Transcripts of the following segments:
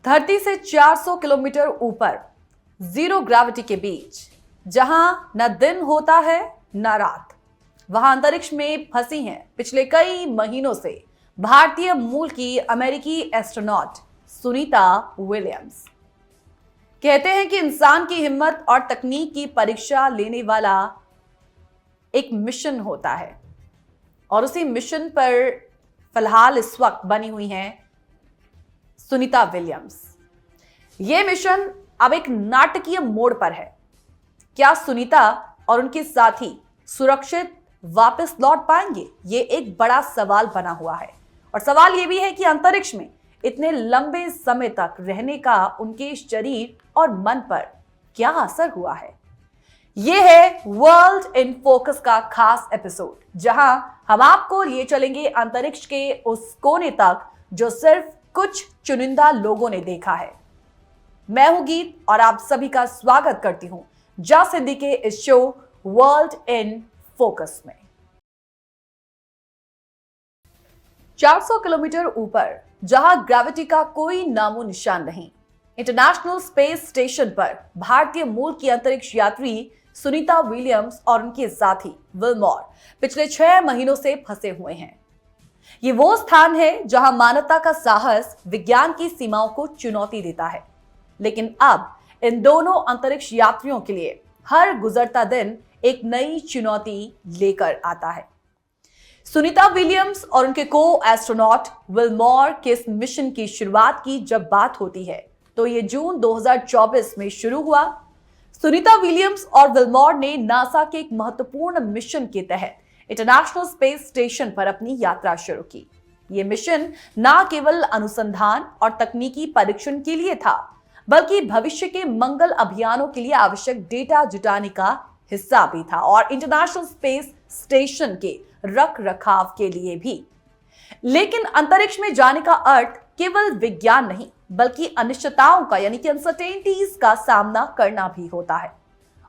धरती से 400 किलोमीटर ऊपर जीरो ग्रेविटी के बीच, जहां न दिन होता है न रात, वहां अंतरिक्ष में फंसी हैं पिछले कई महीनों से भारतीय मूल की अमेरिकी एस्ट्रोनॉट सुनीता विलियम्स। कहते हैं कि इंसान की हिम्मत और तकनीक की परीक्षा लेने वाला एक मिशन होता है, और उसी मिशन पर फिलहाल इस वक्त बनी हुई हैं सुनीता विलियम्स। यह मिशन अब एक नाटकीय मोड़ पर है। क्या सुनीता और उनके साथी सुरक्षित वापस लौट पाएंगे? ये एक बड़ा सवाल बना हुआ है। और सवाल यह भी है कि अंतरिक्ष में इतने लंबे समय तक रहने का उनके शरीर और मन पर क्या असर हुआ है। यह है वर्ल्ड इन फोकस का खास एपिसोड, जहां हम आपको लिए चलेंगे अंतरिक्ष के उस कोने तक जो सिर्फ कुछ चुनिंदा लोगों ने देखा है। मैं हूं गीत और आप सभी का स्वागत करती हूं जस हिंदी के इस शो वर्ल्ड इन फोकस में। 400 किलोमीटर ऊपर, जहां ग्रेविटी का कोई नामो निशान नहीं, इंटरनेशनल स्पेस स्टेशन पर भारतीय मूल की अंतरिक्ष यात्री सुनीता विलियम्स और उनके साथी विलमॉर पिछले 6 महीनों से फंसे हुए हैं। ये वो स्थान है जहां मानवता का साहस विज्ञान की सीमाओं को चुनौती देता है। लेकिन अब इन दोनों अंतरिक्ष यात्रियों के लिए हर गुजरता दिन एक नई चुनौती लेकर आता है। सुनीता विलियम्स और उनके को एस्ट्रोनॉट विलमॉर के इस मिशन की शुरुआत की जब बात होती है तो ये जून 2024 में शुरू हुआ। सुनीता विलियम्स और विलमॉर ने नासा के एक महत्वपूर्ण मिशन के तहत इंटरनेशनल स्पेस स्टेशन पर अपनी यात्रा शुरू की। यह मिशन न केवल अनुसंधान और तकनीकी परीक्षण के लिए था, बल्कि भविष्य के मंगल अभियानों के लिए आवश्यक डेटा जुटाने का हिस्सा भी था, और इंटरनेशनल स्पेस स्टेशन के रख रखाव के लिए भी। लेकिन अंतरिक्ष में जाने का अर्थ केवल विज्ञान नहीं, बल्कि अनिश्चितताओं का यानी कि अनसर्टेनिटीज का सामना करना भी होता है।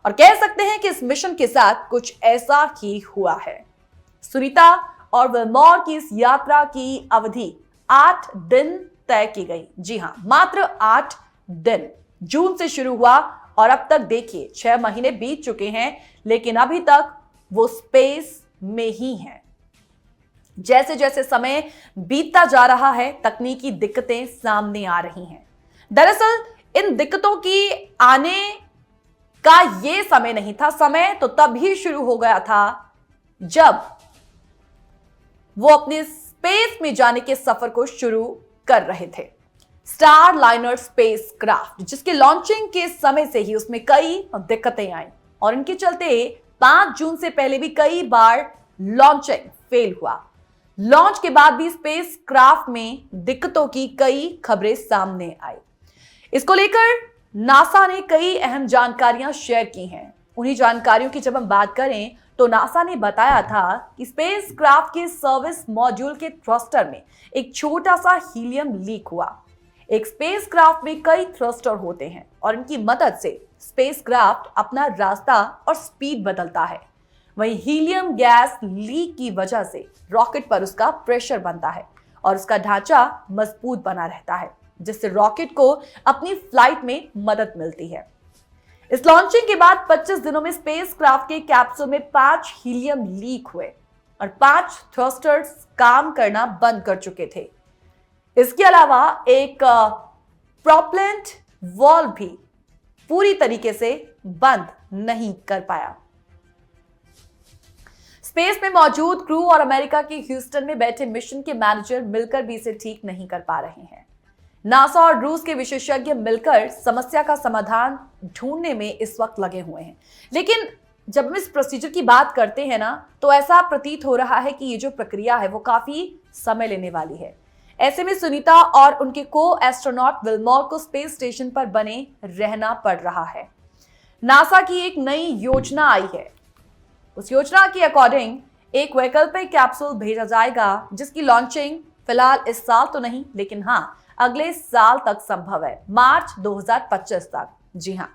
और कह सकते हैं कि इस मिशन के साथ कुछ ऐसा ही हुआ है। सुनीता और विलमॉर की इस यात्रा की अवधि 8 दिन तय की गई। जी हां, मात्र 8 दिन। जून से शुरू हुआ और अब तक देखिए 6 महीने बीत चुके हैं, लेकिन अभी तक वो स्पेस में ही हैं। जैसे जैसे समय बीतता जा रहा है, तकनीकी दिक्कतें सामने आ रही हैं। दरअसल इन दिक्कतों की आने का ये समय नहीं था। समय तो तब ही शुरू हो गया था जब वो अपने स्पेस में जाने के सफर को शुरू कर रहे थे। स्टार लाइनर स्पेस क्राफ्ट, जिसके लॉन्चिंग के समय से ही उसमें कई दिक्कतें आई, और इनके चलते 5 जून से पहले भी कई बार लॉन्चिंग फेल हुआ। लॉन्च के बाद भी स्पेस क्राफ्ट में दिक्कतों की कई खबरें सामने आई। इसको लेकर नासा ने कई अहम जानकारियां शेयर की हैं। उन्हीं जानकारियों की जब हम बात करें तो नासा ने बताया था कि स्पेस क्राफ्ट के सर्विस मॉड्यूल के थ्रस्टर में एक छोटा सा हीलियम लीक हुआ। एक स्पेस क्राफ्ट में कई थ्रस्टर होते हैं और इनकी मदद से स्पेस क्राफ्ट अपना रास्ता और स्पीड बदलता है। वहीं हीलियम गैस लीक की वजह से रॉकेट पर उसका प्रेशर बनता है और उसका ढांचा मजबूत बना रहता है, जिससे रॉकेट को अपनी फ्लाइट में मदद मिलती है। इस लॉन्चिंग के बाद 25 दिनों में स्पेस क्राफ्ट के कैप्सूल में 5 हीलियम लीक हुए और 5 थ्रस्टर्स काम करना बंद कर चुके थे। इसके अलावा एक प्रोपेलेंट वॉल्व भी पूरी तरीके से बंद नहीं कर पाया। स्पेस में मौजूद क्रू और अमेरिका के ह्यूस्टन में बैठे मिशन के मैनेजर मिलकर भी इसे ठीक नहीं कर पा रहे हैं। नासा और रूस के विशेषज्ञ मिलकर समस्या का समाधान ढूंढने में इस वक्त लगे हुए हैं। लेकिन जब हम इस प्रोसीजर की बात करते हैं ना, तो ऐसा प्रतीत हो रहा है कि ये जो प्रक्रिया है वो काफी समय लेने वाली है। ऐसे में सुनीता और उनके को एस्ट्रोनॉट विलमॉर को स्पेस स्टेशन पर बने रहना पड़ रहा है। नासा की एक नई योजना आई है। उस योजना के अकॉर्डिंग एक वैकल्पिक कैप्सूल भेजा जाएगा, जिसकी लॉन्चिंग फिलहाल इस साल तो नहीं, लेकिन हाँ अगले साल तक संभव है, मार्च 2025 तक। जी हाँ,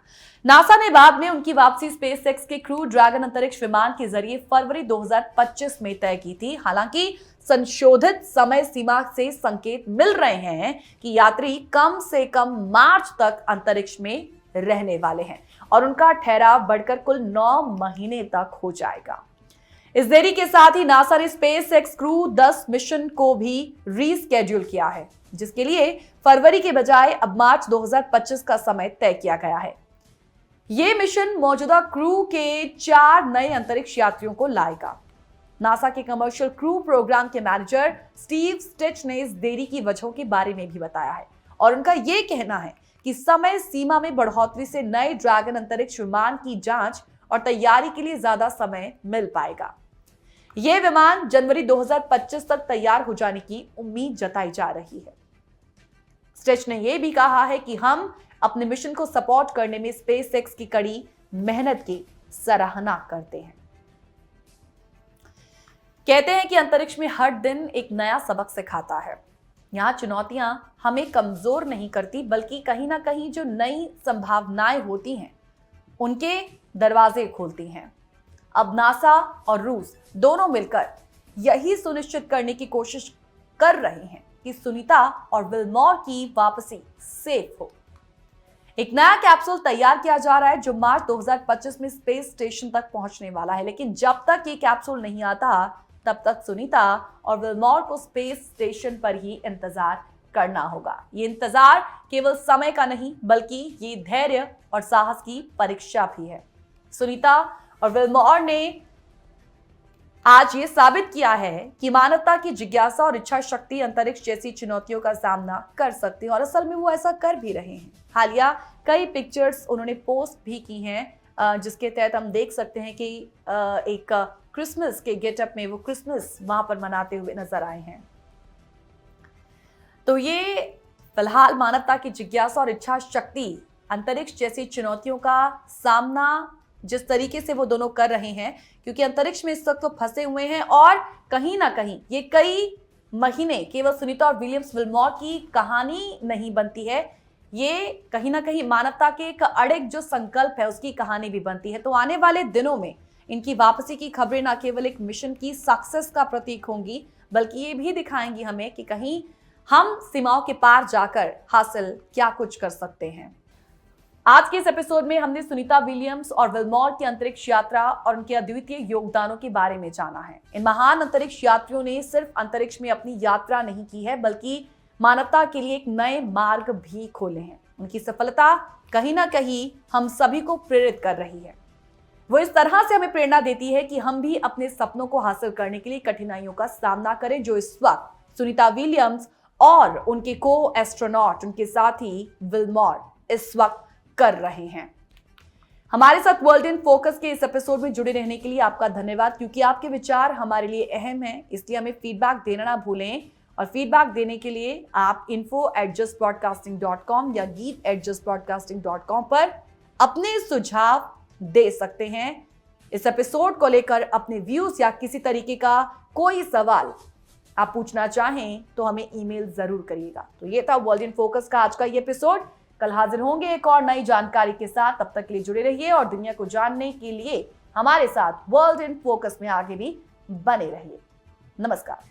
नासा ने बाद में उनकी वापसी स्पेसएक्स के क्रू ड्रैगन अंतरिक्ष विमान के जरिए फरवरी 2025 में तय की थी। हालांकि संशोधित समय सीमा से संकेत मिल रहे हैं कि यात्री कम से कम मार्च तक अंतरिक्ष में रहने वाले हैं और उनका ठहराव बढ़कर कुल 9 महीने तक हो जाएगा। इस देरी के साथ ही नासा ने स्पेसएक्स क्रू 10 मिशन को भी रीस्केड्यूल किया है, जिसके लिए फरवरी के बजाय अब मार्च 2025 का समय तय किया गया है। ये मिशन मौजूदा क्रू के 4 नए अंतरिक्ष यात्रियों को लाएगा। नासा के कमर्शियल क्रू प्रोग्राम के मैनेजर स्टीव स्टिच ने इस देरी की वजहों के बारे में भी बताया है और उनका यह कहना है कि समय सीमा में बढ़ोतरी से नए ड्रैगन अंतरिक्ष विमान की जांच और तैयारी के लिए ज्यादा समय मिल पाएगा। यह विमान जनवरी 2025 तक तैयार हो जाने की उम्मीद जताई जा रही है। स्टिच ने यह भी कहा है कि हम अपने मिशन को सपोर्ट करने में स्पेसएक्स की कड़ी मेहनत की सराहना करते हैं। कहते हैं कि अंतरिक्ष में हर दिन एक नया सबक सिखाता है। यहाँ चुनौतियां हमें कमजोर नहीं करती, बल्कि कहीं ना कहीं जो नई संभावनाएं होती हैं उनके दरवाजे खोलती हैं। अब नासा और रूस दोनों मिलकर यही सुनिश्चित करने की कोशिश कर रहे हैं कि सुनीता और विल्मोर की वापसी सेफ हो। एक नया कैप्सूल तैयार किया जा रहा है जो मार्च 2025 में स्पेस स्टेशन तक पहुंचने वाला है, लेकिन जब तक ये कैप्सूल नहीं आता तब तक सुनीता और विल्मोर को स्पेस स्टेशन पर ही इंतजार करना होगा। ये इंतजार केवल समय का नहीं, बल्कि ये धैर्य और साहस की परीक्षा भी है। सुनीता और विल्मोर ने आज ये साबित किया है कि मानवता की जिज्ञासा और इच्छा शक्ति अंतरिक्ष जैसी चुनौतियों का सामना कर सकती है और असल में वो ऐसा कर भी रहे हैं। हालिया कई पिक्चर्स उन्होंने पोस्ट भी की हैं, जिसके तहत हम देख सकते हैं कि एक क्रिसमस के गेटअप में वो क्रिसमस वहां पर मनाते हुए नजर आए हैं। तो ये फिलहाल मानवता की जिज्ञासा और इच्छा शक्ति अंतरिक्ष जैसी चुनौतियों का सामना जिस तरीके से वो दोनों कर रहे हैं, क्योंकि अंतरिक्ष में इस वक्त वो फंसे हुए हैं और कहीं ना कहीं ये कई महीने केवल सुनीता और विलियम्स विल्मोर की कहानी नहीं बनती है, ये कहीं ना कहीं मानवता के एक अड़िग जो संकल्प है उसकी कहानी भी बनती है। तो आने वाले दिनों में इनकी वापसी की खबरें न केवल एक मिशन की सक्सेस का प्रतीक होंगी, बल्कि ये भी दिखाएंगी हमें कि कहीं हम सीमाओं के पार जाकर हासिल क्या कुछ कर सकते हैं। आज के इस एपिसोड में हमने सुनीता विलियम्स और विल्मोर की अंतरिक्ष यात्रा और उनके अद्वितीय योगदानों के बारे में जाना है। इन महान अंतरिक्ष यात्रियों ने सिर्फ अंतरिक्ष में अपनी यात्रा नहीं की है, बल्कि मानवता के लिए एक नए मार्ग भी खोले हैं। उनकी सफलता कहीं ना कहीं हम सभी को प्रेरित कर रही है। वो इस तरह से हमें प्रेरणा देती है कि हम भी अपने सपनों को हासिल करने के लिए कठिनाइयों का सामना करें, जो इस वक्त सुनीता विलियम्स और उनके को एस्ट्रोनॉट, उनके साथी विल्मोर इस वक्त कर रहे हैं। हमारे साथ वर्ल्ड इन फोकस के इस एपिसोड में जुड़े रहने के लिए आपका धन्यवाद, क्योंकि आपके विचार हमारे लिए अहम हैं, इसलिए हमें फीडबैक देना ना भूलें। और फीडबैक देने के लिए आप info@justbroadcasting.com या geek@justbroadcasting.com पर अपने सुझाव दे सकते हैं। इस एपिसोड को लेकर अपने व्यूज या किसी तरीके का कोई सवाल आप पूछना चाहें तो हमें ईमेल जरूर करिएगा। तो ये था वर्ल्ड इन फोकस का आज का ये एपिसोड। कल हाजिर होंगे एक और नई जानकारी के साथ। तब तक के लिए जुड़े रहिए और दुनिया को जानने के लिए हमारे साथ वर्ल्ड इन फोकस में आगे भी बने रहिए। नमस्कार।